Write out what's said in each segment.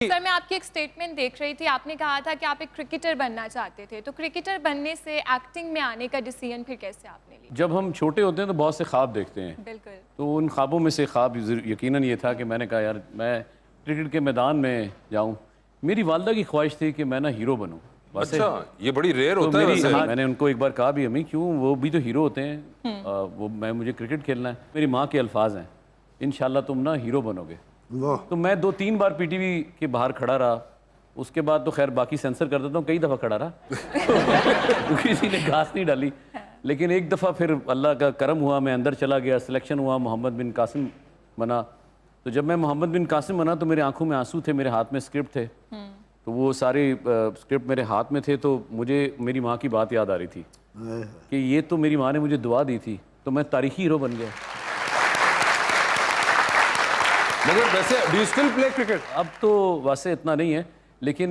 Sir मैं आपकी एक स्टेटमेंट देख रही थी, आपने कहा था कि आप एक क्रिकेटर बनना चाहते थे, तो क्रिकेटर बनने से एक्टिंग में आने का डिसीजन फिर कैसे आपने लिया? जब हम छोटे होते हैं तो बहुत से ख्वाब देखते हैं। बिल्कुल। तो उन ख्वाबों में से ख्वाब यकीनन ये था कि मैंने कहा यार मैं क्रिकेट के मैदान में जाऊं। मेरी वालदा की ख्वाहिश थी कि मैं ना हीरो बनूं। अच्छा, ये बड़ी रेयर तो होता है वैसे। हाँ, मैंने उनको एक बार कहा भी, अम्मी क्यों, वो भी तो हीरो होते हैं, मुझे क्रिकेट खेलना है। मेरी माँ के अल्फाज हैं, इंशाल्लाह तुम ना हीरो बनोगे। तो मैं 2-3 बार पीटीवी के बाहर खड़ा रहा। उसके बाद तो खैर बाकी सेंसर कर देता हूँ, कई दफ़ा खड़ा रहा तो किसी ने घास नहीं डाली। लेकिन एक दफ़ा फिर अल्लाह का करम हुआ, मैं अंदर चला गया, सिलेक्शन हुआ, मोहम्मद बिन कासिम बना। तो जब मैं मोहम्मद बिन कासिम बना तो मेरे आंखों में आंसू थे, मेरे हाथ में स्क्रिप्ट थे। तो वो सारे स्क्रिप्ट मेरे हाथ में थे, तो मुझे मेरी माँ की बात याद आ रही थी कि ये तो मेरी माँ ने मुझे दुआ दी थी, तो मैं तारीखी हीरो बन गया। मगर वैसे do you still play cricket? अब तो वैसे इतना नहीं है, लेकिन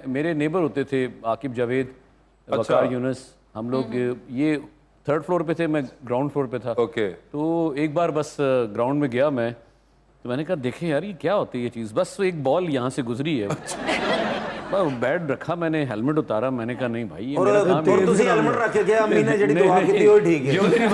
मेरे नेबर होते थे आकिब जावेद, वकार यूनुस, हम लोग ये 3rd फ्लोर पे थे, मैं ग्राउंड फ्लोर पे था। ओके। तो एक बार बस ग्राउंड में गया मैं, तो मैंने कहा देखें यार ये क्या होती है ये चीज़, बस एक बॉल यहाँ से गुजरी है। बैट रखा, मैंने हेलमेट उतारा, मैंने कहा नहीं भाई ये मेरा काम है। ਤੁਸੀਂ हेलमेट रख के गया, अम्मी ने जड़ी दुआ की थी वो ठीक है।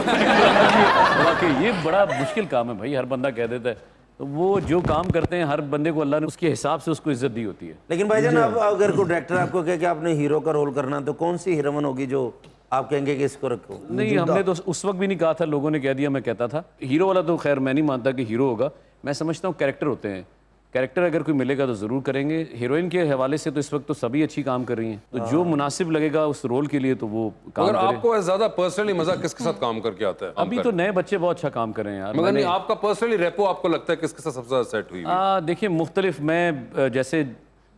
वाकई ये बड़ा मुश्किल काम है भाई, हर बंदा कह देता है। तो वो जो काम करते हैं हर बंदे को अल्लाह ने उसके हिसाब से उसको इज्जत दी होती है। लेकिन भाईजान अब अगर कोई डायरेक्टर आपको कहे कि आपने हीरो का रोल करना, तो कौन सी हीरोइन होगी जो आप कहेंगे कि इसको रखो? नहीं, हमने तो उस वक्त भी नहीं कहा था, लोगों ने कह दिया, मैं कहता था। हीरो वाला तो खैर मैं नहीं मानता कि हीरो होगा, मैं समझता हूँ कैरेक्टर होते हैं। कैरेक्टर अगर कोई मिलेगा तो ज़रूर करेंगे। हीरोइन के हवाले से तो इस वक्त तो सभी अच्छी काम कर रही हैं, तो जो मुनासिब लगेगा उस रोल के लिए तो वो काम मगर करे। आपको ज्यादा पर्सनली मजा किसके साथ काम करके आता है? अभी तो नए बच्चे बहुत अच्छा काम कर रहे हैं यार। मगर नहीं, आपका पर्सनली रेपो आपको लगता है किसके साथ सबसे ज्यादा सेट हुई? देखिए मुख्तलिफ, मैं जैसे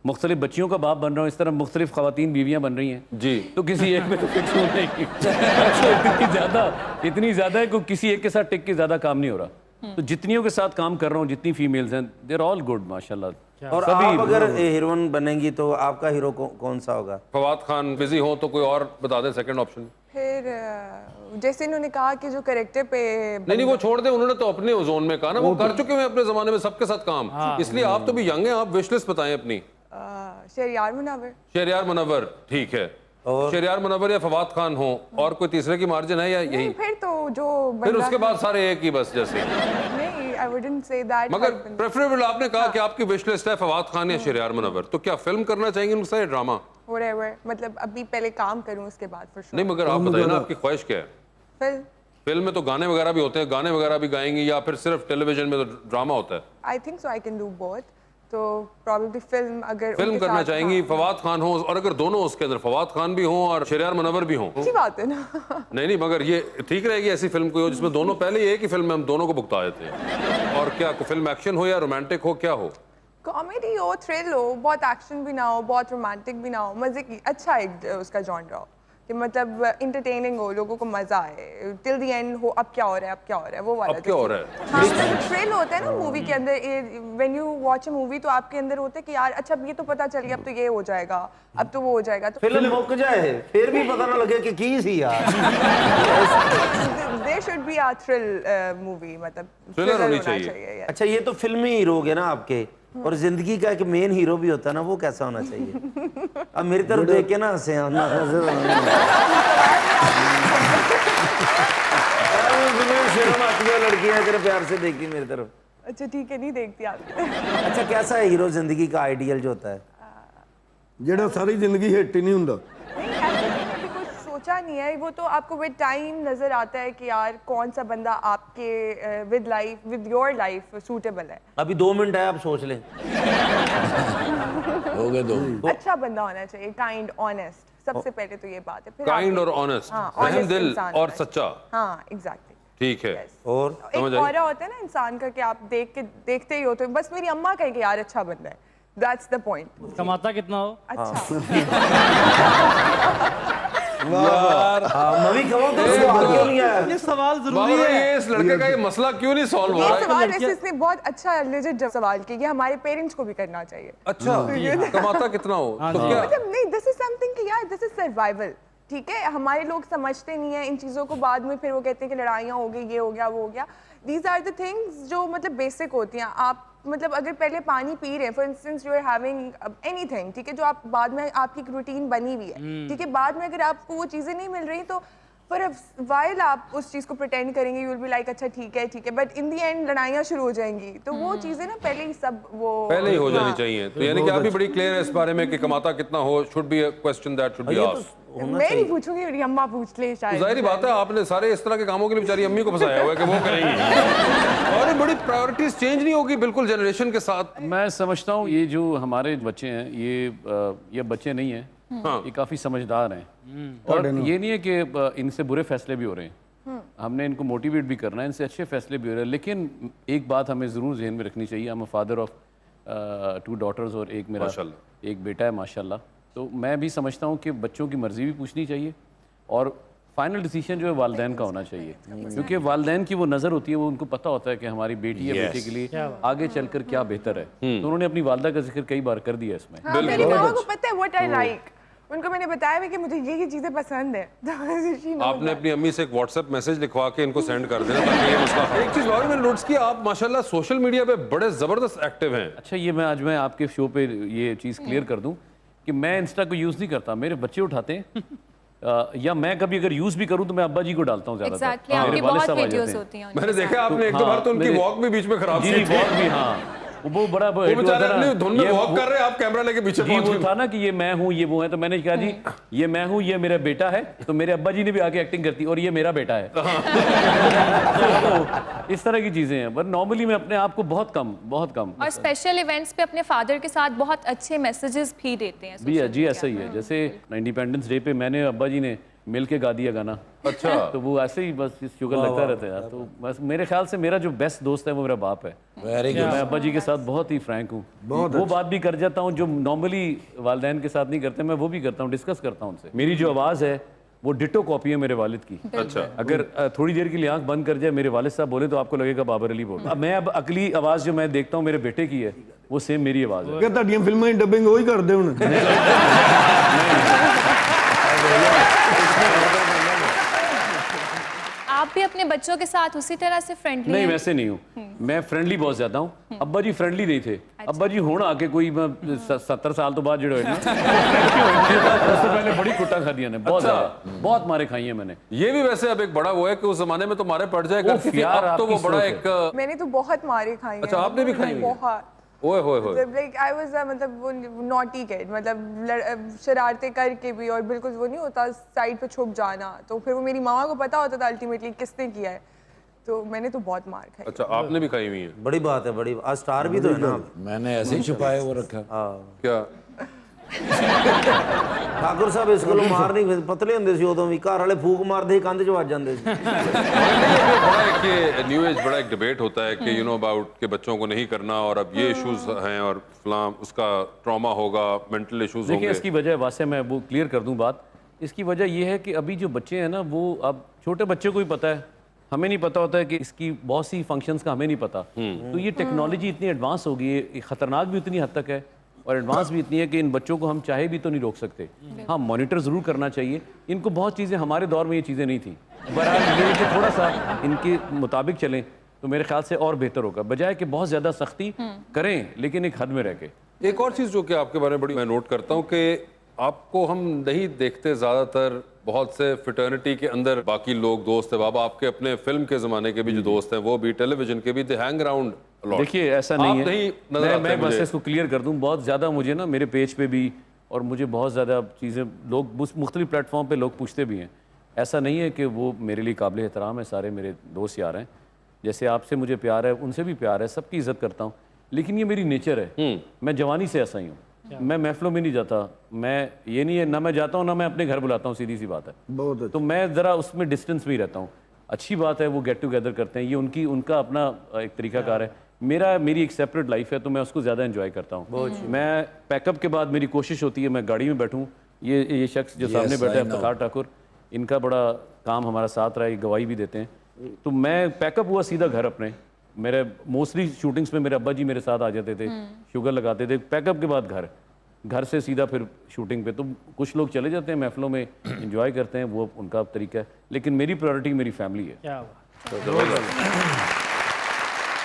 मुख्तलिफ बच्चियों का बाप बन रहा हूँ, इस तरह मुख्तलिफ ख़वातीन बीवियाँ बन रही हैं जी। तो किसी एक में तो फिक्स हो नहीं इतनी ज़्यादा है कि किसी एक के साथ टिक के ज़्यादा काम नहीं हो रहा। तो जितनियों के साथ काम कर रहा हूँ, जितनी फीमेल्स हैं, दे आर ऑल गुड माशाल्लाह। और आप अगर हीरोइन बनेंगी तो आपका हीरो कौन सा होगा? फवाद खान बिजी हो तो कोई और बता दें सेकंड ऑप्शन। फिर जैसे इन्होंने कहा कि जो कैरेक्टर पे नहीं वो छोड़ दे, उन्होंने तो अपने जोन में कहा ना, वो कर चुके हैं अपने जमाने में सबके साथ काम। इसलिए आप तो भी यंग हैं, आप विश लिस्ट बताएं अपनी। शहरयार मुनव्वर। शहरयार मुनव्वर, ठीक है। शहरयार मुनव्वर या फवाद खान हो, और कोई तीसरे की मार्जिन है या यही? फिर तो जो फिर उसके बाद सारे एक ही बस जैसे। नहीं, I wouldn't say that. मगर प्रेफरेबल आपने कहा कि आपकी विश लिस्ट है फवाद खान या शहरयार मुनव्वर, तो क्या फिल्म करना चाहेंगे उनके साथ ड्रामा? Whatever, मतलब अभी पहले काम करूं उसके बाद for sure. नहीं मगर आप बताइए ना आपकी ख्वाहिश क्या है? फिल्म में तो गाने वगैरह भी होते हैं, गाने वगैरह भी गाएंगे या फिर सिर्फ टेलीविजन में तो ड्रामा होता है? I think so I can do both. तो probably फिल्म अगर फिल्म करना चाहेंगी, फवाद खान हो, और अगर दोनों उसके अंदर फवाद खान भी हो और शहरयार मुनव्वर भी हो, अच्छी बात है ना। नहीं मगर ये ठीक रहेगी ऐसी फिल्म कोई हो जिसमें दोनों, पहले ये कि फिल्म में हम दोनों को भुगता देते हैं। और क्या फिल्म एक्शन हो या रोमांटिक हो, क्या हो? कॉमेडी हो, थ्रिल हो, बहुत एक्शन भी ना हो, बहुत रोमांटिक भी ना हो, मजे की अच्छा एक उसका जॉनरा हो कि मतलब इंटरटेनिंग हो, लोगों को मजा आए, टिल द एंड हो अब क्या हो रहा है, अब क्या हो रहा है, वो वाला। अब क्या हो रहा है? हाँ, तो थ्रिल होता है ना मूवी के अंदर, when you watch a movie तो आपके अंदर होता है कि यार अच्छा ये तो पता चल गया, अब तो ये हो जाएगा, अब तो वो हो जाएगा, तो फिल्म मुक जाए फिर भी पता ना लगे कि की सी यार। There should be a thrill movie, मतलब थ्रिलर होनी चाहिए। अच्छा, ये तो फिल्मी हीरो हो गए ना आपके, और जिंदगी का एक मेन हीरो भी होता है ना, वो कैसा होना चाहिए? अब मेरी तरफ देख के ना हंसे शर्म आती है, लड़कियां तेरे प्यार से देखती मेरी तरफ। अच्छा ठीक है, नहीं देखती आप। अच्छा, कैसा है हीरो जिंदगी का आइडियल जो होता है? ਜਿਹੜਾ ਸਾਰੀ ਜ਼ਿੰਦਗੀ ਹਿੱਟ ਹੀ नहीं ਹੁੰਦਾ। नहीं, ऐसे तो कभी कुछ सोचा नहीं है, वो तो आपको विद टाइम नजर आता है कि यार कौन सा बंदा आपके with life, with your life suitable है। अभी 2 मिनट है, आप सोच लें। हो गए 2। अच्छा बंदा होना चाहिए, काइंड, ऑनेस्ट, सबसे पहले तो ये बात है। फिर काइंड और ऑनेस्ट, रहम दिल और सच्चा। हाँ एग्जैक्टली, ठीक है। और एक ऑरा होता है ना इंसान का कि आप देखते ही होते, बस मेरी अम्मा कहे कि यार अच्छा बंदा है, दैट्स द पॉइंट। कमाता कितना हो? अच्छा यार मवी खवा तो सवाल क्यों नहीं आया? ये सवाल जरूरी है। ये इस लड़के का ये मसला क्यों नहीं सॉल्व हो रहा ये है? सवाल वैसे इसने बहुत अच्छा लेजिट सवाल किया, हमारे पेरेंट्स को भी करना चाहिए। अच्छा, कमाता कितना हो तो क्या? मतलब नहीं, दिस इज समथिंग कि यार दिस इज सर्वाइवल, ठीक है? हमारे लोग समझते नहीं है इन चीज़ों को, बाद में फिर वो कहते हैं कि लड़ाइयाँ हो गई, ये हो गया, वो हो गया। दीज आर द थिंग्स जो मतलब बेसिक होती हैं। आप मतलब अगर पहले पानी पी रहे हैं, for instance you are having anything, ठीक है, जो आप बाद में आपकी एक रूटीन बनी हुई है, ठीक है, बाद में अगर आपको वो चीज़ें नहीं मिल रही तो पर वाइल आप उस चीज़ को प्रिटेंड करेंगे, यू विल बी लाइक अच्छा ठीक है, बट इन द एंड लड़ाइयाँ शुरू हो जाएंगी। तो वो चीज़ें ना पहले ही सब वो पहले ही हो जानी चाहिए। तो यानी कि आप भी बड़ी क्लियर है इस बारे में कि कमाता कितना हो should be a question that should be asked. मैं नहीं पूछूंगी, मेरी अम्मा पूछ ले शायद। जाहिर बात है, आपने सारे इस तरह के कामों के लिए बेचारी अम्मी को फंसाया हुआ है कि वो करेंगी और ये बड़ी प्रायोरिटीज चेंज नहीं होगी बिल्कुल जनरेशन के साथ। मैं समझता हूँ ये जो हमारे बच्चे हैं ये बच्चे नहीं हैं, ये काफ़ी समझदार हैं और ये नहीं है कि इनसे बुरे फैसले भी हो रहे हैं, हमने इनको मोटिवेट भी करना है, इनसे अच्छे फैसले भी हो रहे हैं। लेकिन एक बात हमें ज़रूर जहन में रखनी चाहिए, I am a father of 2 daughters और एक मेरा एक बेटा है माशाल्लाह। तो मैं भी समझता हूँ कि बच्चों की मर्ज़ी भी पूछनी चाहिए और फाइनल डिसीजन जो है वालिदैन का होना चाहिए, क्योंकि वालिदैन की वो नज़र होती है, वो उनको पता होता है कि हमारी बेटी या बेटे के लिए आगे चलकर क्या बेहतर है। तो उन्होंने अपनी वालदा का जिक्र कई बार कर दिया इसमें। हाँ, मेरी माँ को पता है व्हाट आई लाइक, उनको मैंने बताया भी कि मुझे ये चीजें पसंद है। आपने अपनी अम्मी से एक व्हाट्सएप मैसेज लिखवा के इनको सेंड कर देना ताकि ये मसला हल। एक चीज और मैंने नोटिस किया, आप माशाल्लाह सोशल मीडिया पे बड़े जबरदस्त एक्टिव हैं। अच्छा, ये मैं आज आपके शो पे ये चीज़ क्लियर कर दूं कि मैं इंस्टा को यूज़ नहीं करता, मेरे बच्चे उठाते हैं या मैं कभी अगर यूज़ भी करूं तो मैं अब्बा जी को डालता हूं ज़्यादातर। Exactly, आपकी बहुत वीडियोस होती हैं। मैंने देखा आपने एक दो बार तो उनकी वॉक भी बीच में खराब जी वॉक भी, हाँ वो बड़ा वो बेचारे अपनी धुन में वॉक कर रहे हैं, आप कैमरा लेके पीछे जी पहुंच वो गए। था ना कि ये मैं हूँ ये वो है, तो मैंने कहा जी ये मैं हूँ ये मेरा बेटा है, तो मेरे अब्बा जी ने भी आके एक्टिंग करती और ये मेरा बेटा है। तो इस तरह की चीजें हैं, पर नॉर्मली मैं अपने आप को बहुत कम और स्पेशल इवेंट्स पे अपने फादर के साथ बहुत अच्छे मैसेजेस भी देते हैं। जी ऐसा ही है। जैसे इंडिपेंडेंस डे पे मैंने अब्बा जी ने मिल के गा दिया गाना। अच्छा। तो वो ऐसे ही बस शुगर लगता रहता है यार। तो बस मेरे ख्याल से मेरा जो बेस्ट दोस्त है वो मेरा बाप है। Very good. मैं अब्बा जी के साथ बहुत ही फ्रैंक हूँ, वो बात भी कर जाता हूँ जो नॉर्मली वालिदैन के साथ नहीं करते, मैं वो भी करता हूँ, डिस्कस करता हूँ उनसे। मेरी जो आवाज़ है वो डिटो कॉपी है मेरे वालिद की। अच्छा। अगर थोड़ी देर के लिए आंख बंद कर जाए मेरे वालिद साहब बोले तो आपको लगेगा बाबर अली बोल। अब मैं अब अगली आवाज़ जो मैं देखता हूँ मेरे बेटे की है वो सेम मेरी आवाज़ है। ਕਿ ਤੁਹਾਡੀਆਂ ਫਿਲਮਾਂ ਦੀ ਡੱਬਿੰਗ ਉਹੀ ਕਰਦੇ ਹੁਣ। आप भी अपने बच्चों के साथ उसी तरह से फ्रेंडली नहीं वैसे नहीं हूँ, मैं फ्रेंडली बहुत ज्यादा हूँ। अब्बा जी फ्रेंडली नहीं थे। अब्बा जी हुण आके कोई 70 साल तो बाद जो है ना उससे पहले बड़ी कुट्टा खा दिया ने, बहुत ज्यादा, बहुत मारे खाई है मैंने। ये भी वैसे अब एक बड़ा वो है कि उस जमाने में तो मारे पड़ जाए करती थी, यार, अब तो वो आपकी बड़ा सोच एक मैंने तो बहुत मारे खाई हैं। अच्छा, आपने भी खाई हैं? बहुत। ओए होए होए। लाइक आई वाज मतलब वो नॉटी किड, मतलब शरारतें करके भी, और बिल्कुल वो नहीं होता साइड पे छुप जाना, तो फिर वो मेरी मामा को पता होता था अल्टीमेटली किसने किया है। तो मैंने तो बहुत मार खाई। अच्छा, आपने भी खाई हुई है? बड़ी बात है, बड़ी आज स्टार भी तो है ना। मैंने ऐसे ही छुपाए वो रखा। क्या ठाकुर साहब इसको मार नहीं पतले ਹੁੰਦੇ ਸੀ ਉਦੋਂ ਵੀ, ਘਰ ਵਾਲੇ फूक मारਦੇ कंध 'ਚ ਵੱਜ ਜਾਂਦੇ ਸੀ। बड़ा एक ये न्यू एज बड़ा एक डिबेट होता है कि यू नो अबाउट के बच्चों को नहीं करना और अब ये इश्यूज हैं और फलां उसका ट्रॉमा होगा, मेंटल इश्यूज देखिए होंगे। इसकी वजह वासे मैं वो क्लियर कर दूं बात। इसकी वजह ये है कि अभी जो बच्चे हैं ना वो अब छोटे बच्चे को ही पता है, हमें नहीं पता होता है कि इसकी बहुत सी फंक्शंस का हमें नहीं पता। तो ये टेक्नोलॉजी इतनी एडवांस हो गई है, खतरनाक भी उतनी हद तक है और एडवांस भी इतनी है कि इन बच्चों को हम चाहे भी तो नहीं रोक सकते। हाँ, मॉनिटर ज़रूर करना चाहिए इनको, बहुत चीज़ें हमारे दौर में ये चीज़ें नहीं थी। बहरहाल ये कि थोड़ा सा इनके मुताबिक चलें तो मेरे ख्याल से और बेहतर होगा, बजाय कि बहुत ज़्यादा सख्ती करें लेकिन एक हद में रह के। एक और चीज़ जो कि आपके बारे में बड़ी मैं नोट करता हूँ कि आपको हम नहीं देखते ज़्यादातर बहुत से फिटर्निटी के अंदर बाकी लोग दोस्त है। बाबा आपके अपने फिल्म के ज़माने के भी जो दोस्त हैं वो भी, टेलीविजन के भी, दे हैंग अराउंड। देखिए ऐसा नहीं है, नजर आते मैं बस मुझे। इसको क्लियर कर दूं, बहुत ज़्यादा मुझे ना मेरे पेज पे भी और मुझे बहुत ज़्यादा चीज़ें लोग मुख्तलिफ प्लेटफॉर्म पे लोग पूछते भी हैं। ऐसा नहीं है कि वो मेरे लिए काबिल एहतराम है, सारे मेरे दोस्त यार हैं। जैसे आपसे मुझे प्यार है उनसे भी प्यार है, सबकी इज्जत करता हूँ, लेकिन ये मेरी नेचर है। मैं जवानी से ऐसा ही हूँ, मैं महफिलों में नहीं जाता, मैं ये नहीं है ना मैं जाता हूँ ना मैं अपने घर बुलाता हूँ, सीधी सी बात है। बहुत तो मैं ज़रा उसमें डिस्टेंस में ही रहता हूँ। अच्छी बात है वो गेट टुगेदर करते हैं, ये उनका अपना एक तरीकाकार है। मेरी एक सेपरेट लाइफ है तो मैं उसको ज़्यादा एंजॉय करता हूँ। मैं पैकअप के बाद मेरी कोशिश होती है मैं गाड़ी में बैठूँ। ये शख्स जो सामने बैठा है इफ्तिखार ठाकुर, इनका बड़ा काम हमारा साथ रहा है, गवाही भी देते हैं। तो मैं पैकअप हुआ सीधा घर अपने, मेरे मोस्टली शूटिंग्स में मेरे अब्बा जी मेरे साथ आ जाते थे, शुगर लगाते थे। पैकअप के बाद घर से सीधा फिर शूटिंग पे। तो कुछ लोग चले जाते हैं महफिलों में, एंजॉय करते हैं, वो उनका तरीका है, लेकिन मेरी प्रायोरिटी मेरी फैमिली है। क्या हुआ?